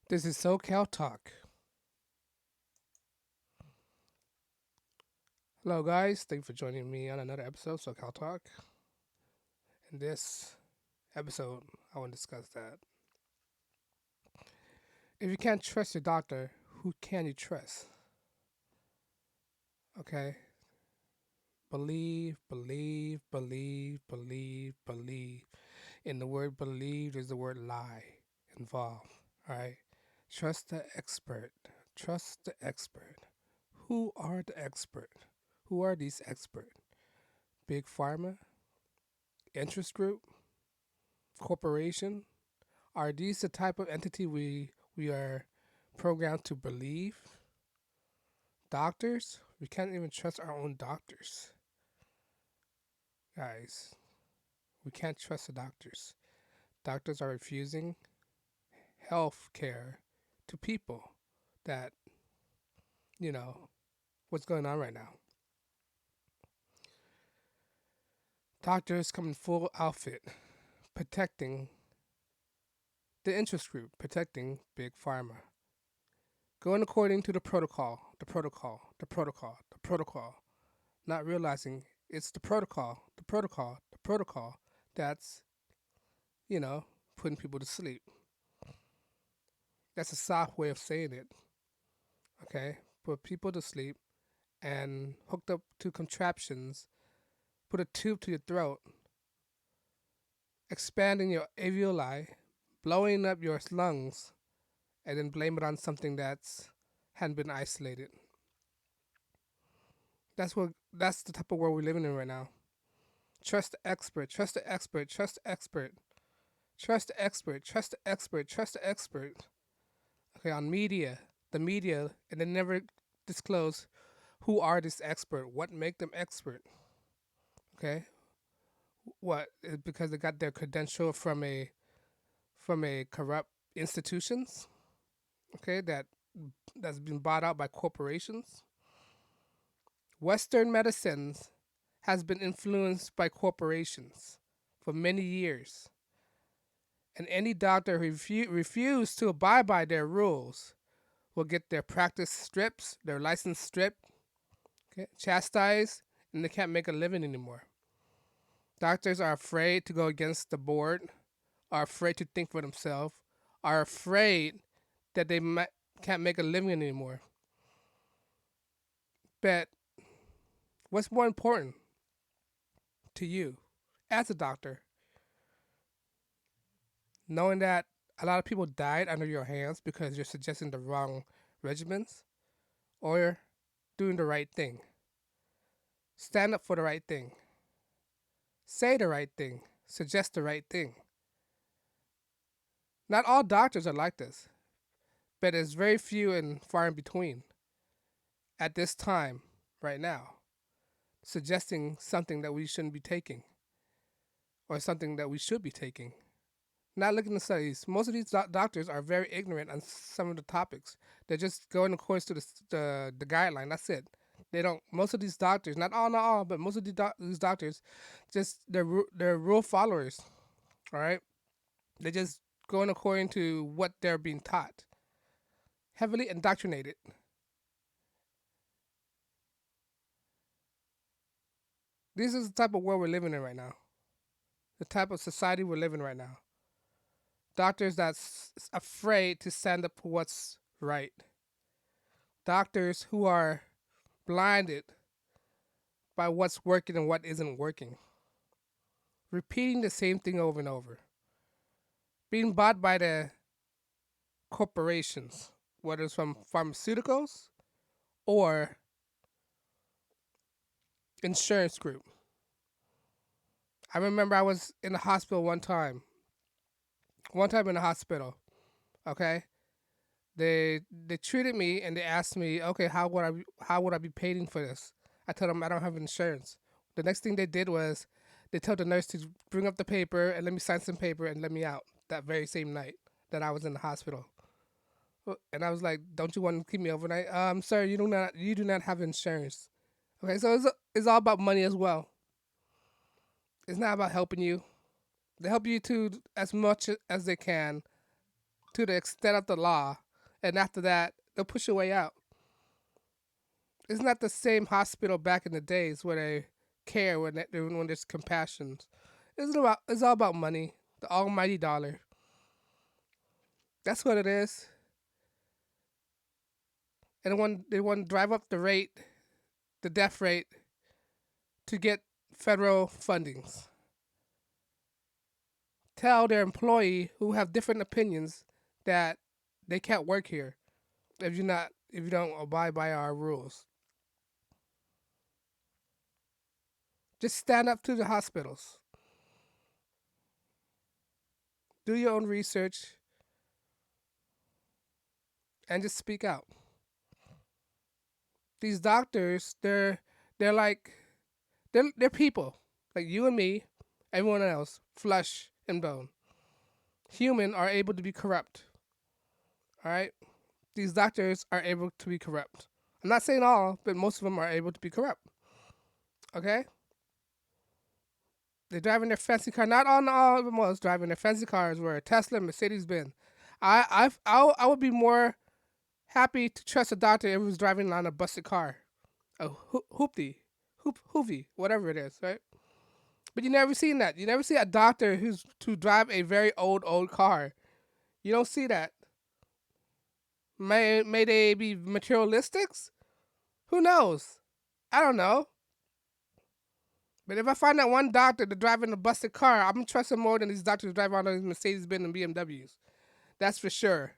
This is SoCal Talk. Hello, guys. Thank you for joining me on another episode of SoCal Talk. In this episode, I want to discuss that if you can't trust your doctor, who can you trust? Okay? Believe. In the word believe, there's the word lie involved. All right? Trust the expert. Trust the expert. Who are the expert? Who are these experts? Big pharma, interest group, corporation. Are these the type of entity we are programmed to believe? Doctors? We can't even trust our own doctors. Guys, we can't trust the doctors. Doctors are refusing health care to people that, you know, what's going on right now. Doctors come in full outfit, protecting the interest group, protecting Big Pharma. Going according to the protocol, not realizing it's the protocol that's, putting people to sleep. That's a soft way of saying it, okay? Put people to sleep and hooked up to contraptions, put a tube to your throat, expanding your alveoli, blowing up your lungs, and then blame it on something that's hadn't been isolated. That's the type of world we're living in right now. Trust the expert, trust the expert, trust the expert, trust the expert, trust the expert, trust the expert. Okay, on the media, and they never disclose who are this expert, what make them expert. Okay, what? Because they got their credential from a corrupt institutions. Okay, that's been bought out by corporations. Western medicines has been influenced by corporations for many years, and any doctor who refuse to abide by their rules will get their practice stripped, their license stripped, okay, chastised, and they can't make a living anymore. Doctors are afraid to go against the board, are afraid to think for themselves, are afraid that can't make a living anymore. But what's more important to you as a doctor, knowing that a lot of people died under your hands because you're suggesting the wrong regimens, or doing the right thing? Stand up for the right thing. Say the right thing. Suggest the right thing. Not all doctors are like this, but it's very few and far in between at this time, right now, suggesting something that we shouldn't be taking or something that we should be taking. Not looking at studies. Most of these doctors are very ignorant on some of the topics. They're just going according to the guideline. That's it. They don't. Most of these doctors, not all, but most of these doctors, just they're rule followers. All right, they're just going according to what they're being taught. Heavily indoctrinated. This is the type of world we're living in right now. The type of society we're living right now. Doctors that's afraid to stand up for what's right. Doctors who are blinded by what's working and what isn't working. Repeating the same thing over and over. Being bought by the corporations, whether it's from pharmaceuticals or insurance group. I remember I was in the hospital one time. One time in the hospital, okay? They treated me and they asked me, okay, how would I be paying for this? I told them I don't have insurance. The next thing they did was they told the nurse to bring up the paper and let me sign some paper and let me out that very same night that I was in the hospital. And I was like, don't you want to keep me overnight? Sir, you do not have insurance. Okay, so it's all about money as well. It's not about helping you. They help you to as much as they can to the extent of the law, and after that, they'll push your way out. It's not the same hospital back in the days where they care when there's compassion. It's all about money, the almighty dollar. That's what it is. And when they want to drive up the rate, the death rate, to get federal fundings. Tell their employee who have different opinions that they can't work here if you don't abide by our rules. Just stand up to the hospitals. Do your own research and just speak out. These doctors, they're like they're people like you and me, everyone else, flesh and bone. Human are able to be corrupt. All right, these doctors are able to be corrupt. I'm not saying all, but most of them are able to be corrupt. Okay, they're driving their fancy car. Not all of them was driving their fancy cars were Tesla, Mercedes Benz. I would be more happy to trust a doctor if he was driving on a busted car, a hoopty, whatever it is, right? But you never seen that. You never see a doctor who's to drive a very old car. You don't see that. May they be materialistics? Who knows? I don't know. But if I find that one doctor to driving a busted car, I'm trusting more than these doctors driving on these Mercedes Benz and BMWs. That's for sure.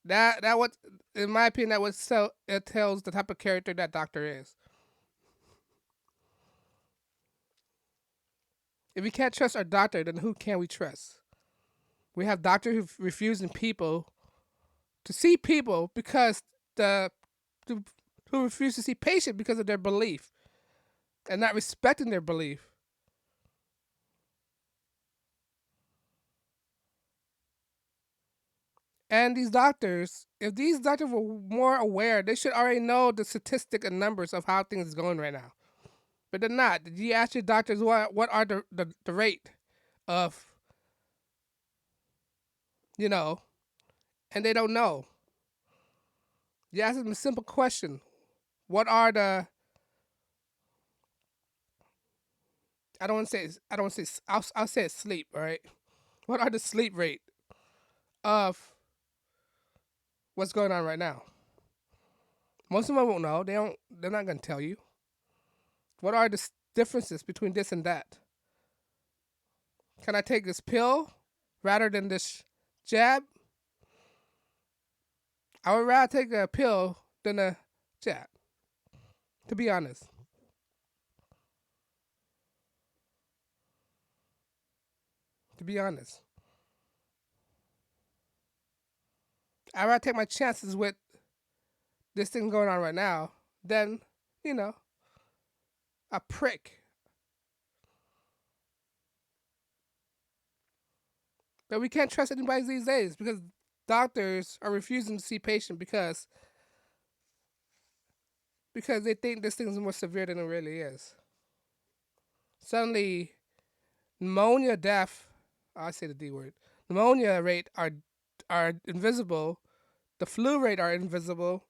That what, in my opinion, that what it tells the type of character that doctor is. If we can't trust our doctor, then who can we trust? We have doctors who refusing people to see people because who refuse to see patients because of their belief and not respecting their belief. And these doctors, if these doctors were more aware, they should already know the statistic and numbers of how things is going right now. But they're not. Did you ask your doctors what are the rate of, you know, and they don't know. You ask them a simple question. What are the I don't want to say I'll say it's sleep, all right? What are the sleep rate of what's going on right now? Most of them won't know. They're not going to tell you. What are the differences between this and that? Can I take this pill rather than this jab? I would rather take a pill than a jab, to be honest. To be honest. I'd rather take my chances with this thing going on right now than, you know, a prick. But we can't trust anybody these days because doctors are refusing to see patients because they think this thing is more severe than it really is. Suddenly, pneumonia death, I say the D word, pneumonia rate are invisible. The flu rate are invisible.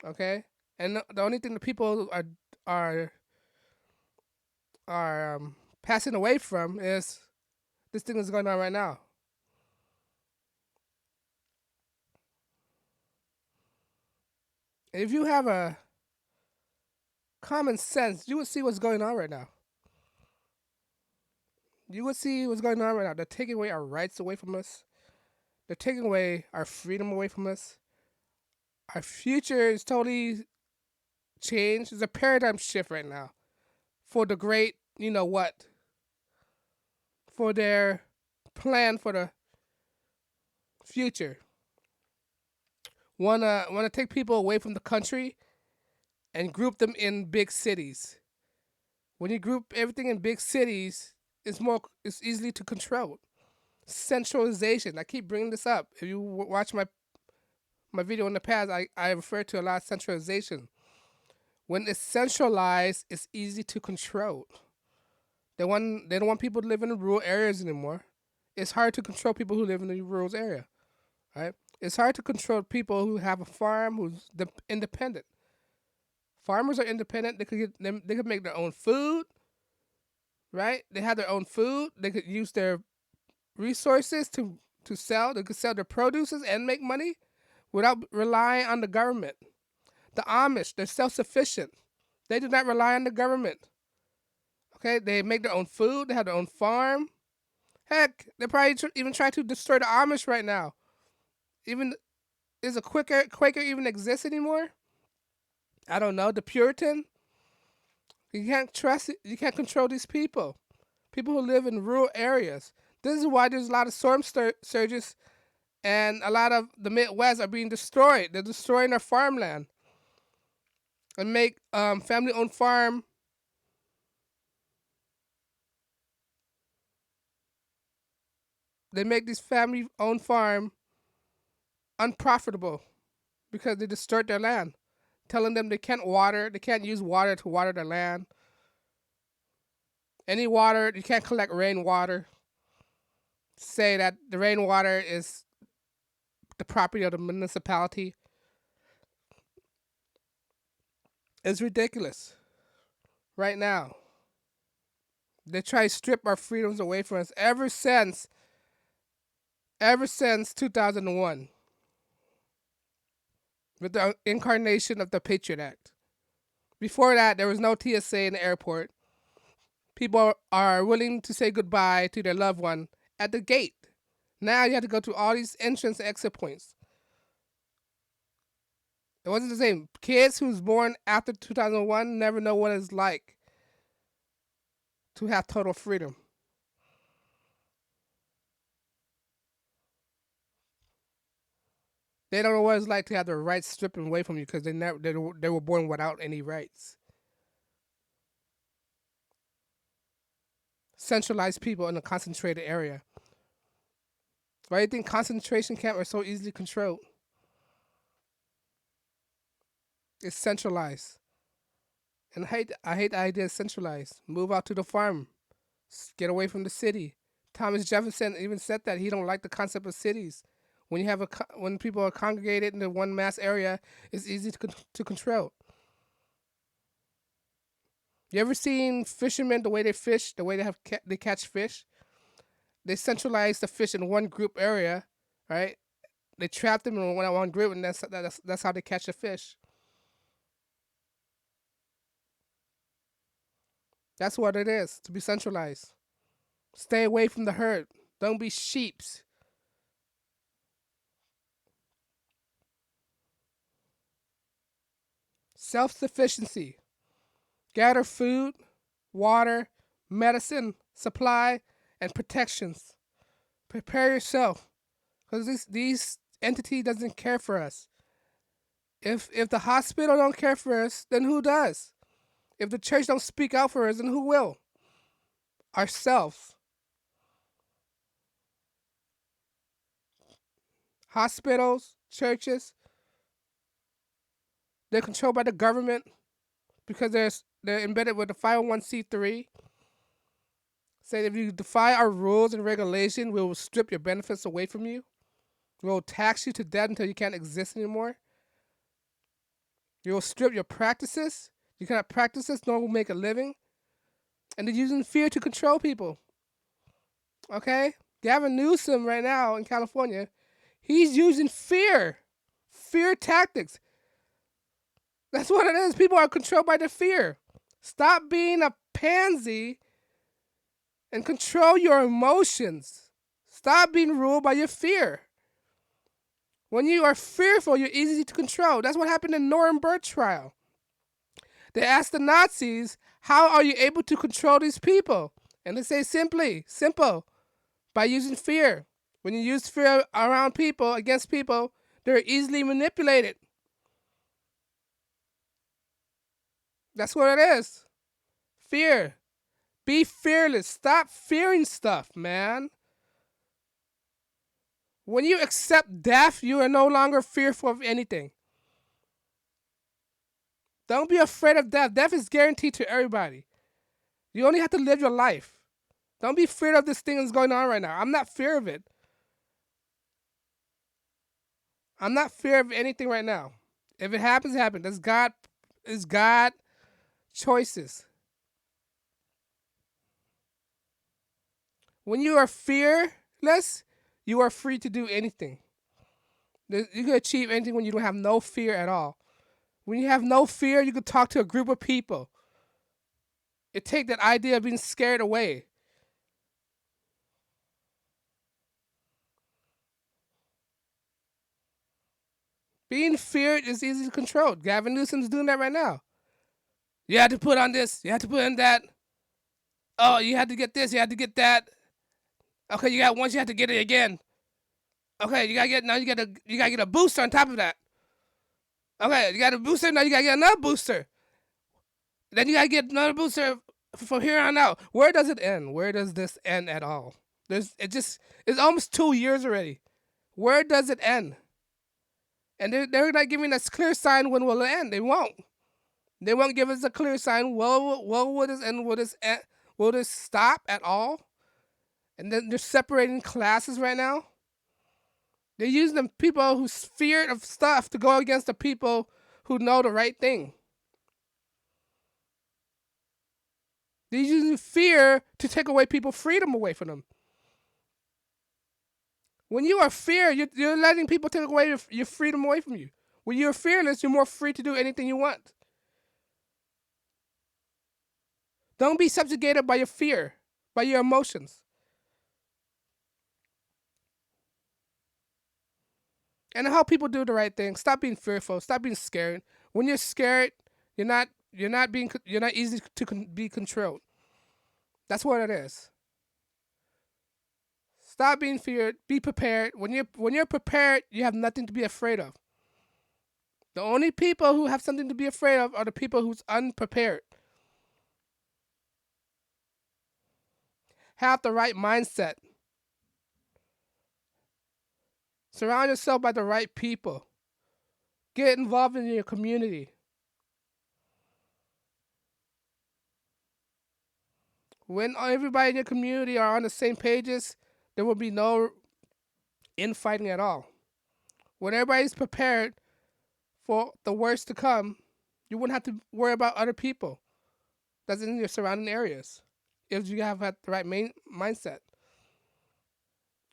Okay, and the only thing the people are passing away from is this thing that's going on right now. If you have a common sense, you would see what's going on right now. You would see what's going on right now. They're taking away our rights away from us. They're taking away our freedom away from us. Our future is totally changed. There's a paradigm shift right now for the great, you know what, for their plan for the future. Wanna take people away from the country and group them in big cities. When you group everything in big cities, it's easily to control. Centralization. I keep bringing this up. If you watch my video in the past, I refer to a lot of centralization. When it's centralized, it's easy to control. They don't want people to live in the rural areas anymore. It's hard to control people who live in the rural area, right? It's hard to control people who have a farm who's independent. Farmers are independent. They could get them. They could make their own food, right? They have their own food. They could use their resources to sell. They could sell their produces and make money without relying on the government. The Amish, they're self-sufficient. They do not rely on the government. Okay, they make their own food. They have their own farm. Heck, they probably even try to destroy the Amish right now. Even is a Quaker even exist anymore? I don't know. The Puritan. You can't trust it. You can't control these people. People who live in rural areas. This is why there's a lot of storm surges, and a lot of the Midwest are being destroyed. They're destroying their farmland and make family-owned farm. They make these family-owned farm unprofitable because they distort their land, telling them they can't use water to water their land. Any water, you can't collect rainwater. Say that the rainwater is the property of the municipality. It's ridiculous. Right now, they try to strip our freedoms away from us ever since 2001 with the incarnation of the Patriot Act. Before that, there was no TSA in the airport. People are willing to say goodbye to their loved one at the gate. Now you have to go to all these entrance and exit points. It wasn't the same. Kids who's born after 2001 never know what it's like to have total freedom. They don't know what it's like to have their rights stripped away from you because they were born without any rights. Centralized people in a concentrated area. Why do you think concentration camps are so easily controlled? It's centralized. And I hate the idea of centralized. Move out to the farm. Get away from the city. Thomas Jefferson even said that he don't like the concept of cities. When people are congregated in the one mass area, it's easy to control. You ever seen fishermen the way they fish, the way they catch fish? They centralize the fish in one group area, right? They trap them in one group, and that's how they catch the fish. That's what it is to be centralized. Stay away from the herd. Don't be sheeps. Self-sufficiency. Gather food, water, medicine, supply, and protections. Prepare yourself, because these entity doesn't care for us. If the hospital don't care for us, then who does? If the church don't speak out for us, then who will? Ourselves. Hospitals, churches, they're controlled by the government because they're embedded with the 501c3. Say if you defy our rules and regulation, we will strip your benefits away from you. We will tax you to death until you can't exist anymore. We will strip your practices. You cannot practice this, nor will make a living. And they're using fear to control people. Okay? Gavin Newsom right now in California, he's using fear. Fear tactics. That's what it is. People are controlled by their fear. Stop being a pansy and control your emotions. Stop being ruled by your fear. When you are fearful, you're easy to control. That's what happened in Nuremberg trial. They asked the Nazis, how are you able to control these people? And they say simple, by using fear. When you use fear around people, against people, they're easily manipulated. That's what it is. Fear. Be fearless. Stop fearing stuff, man. When you accept death, you are no longer fearful of anything. Don't be afraid of death. Death is guaranteed to everybody. You only have to live your life. Don't be feared of this thing that's going on right now. I'm not fear of it. I'm not fear of anything right now. If it happens, it happens. That's God. It's God choices. When you are fearless, you are free to do anything. You can achieve anything when you don't have no fear at all. When you have no fear, you can talk to a group of people. It take that idea of being scared away. Being feared is easy to control. Gavin Newsom's doing that right now. You had to put on this. You had to put on that. Oh, you had to get this. You had to get that. Okay, you got once. You had to get it again. Okay, you gotta get now. You gotta get a booster on top of that. Okay, you got a booster now. You gotta get another booster. Then you gotta get another booster from here on out. Where does it end? Where does this end at all? It's almost 2 years already. Where does it end? And they're not giving us clear sign when will it end. They won't. They won't give us a clear sign. Well, will this end? Will this end? Will this stop at all? And then they're separating classes right now. They're using the people who's feared of stuff to go against the people who know the right thing. They're using fear to take away people's freedom away from them. When you are fear, you're letting people take away your freedom away from you. When you're fearless, you're more free to do anything you want. Don't be subjugated by your fear, by your emotions. And help people do the right thing. Stop being fearful. Stop being scared. When you're scared, you're not easy to be controlled. That's what it is. Stop being feared. Be prepared. When you're prepared, you have nothing to be afraid of. The only people who have something to be afraid of are the people who's unprepared. Have the right mindset. Surround yourself by the right people. Get involved in your community. When everybody in your community are on the same pages, there will be no infighting at all. When everybody's prepared for the worst to come, you wouldn't have to worry about other people that's in your surrounding areas if you have had the right mindset.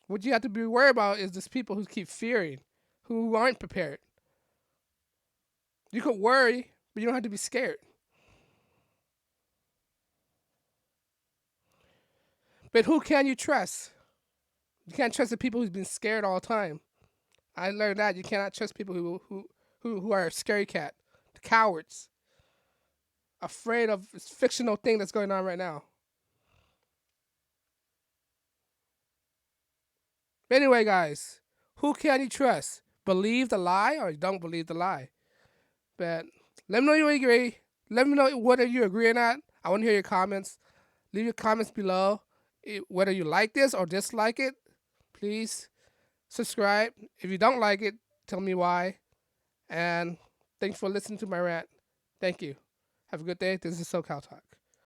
What you have to be worried about is just people who keep fearing, who aren't prepared. You could worry, but you don't have to be scared. But who can you trust? You can't trust the people who's been scared all the time. I learned that you cannot trust people who are a scary cat, the cowards, afraid of this fictional thing that's going on right now. But anyway, guys, who can you trust? Believe the lie or don't believe the lie? But let me know you agree. Let me know whether you agree or not. I want to hear your comments. Leave your comments below. Whether you like this or dislike it, please subscribe. If you don't like it, tell me why. And thanks for listening to my rant. Thank you. Have a good day. This is SoCal Talk.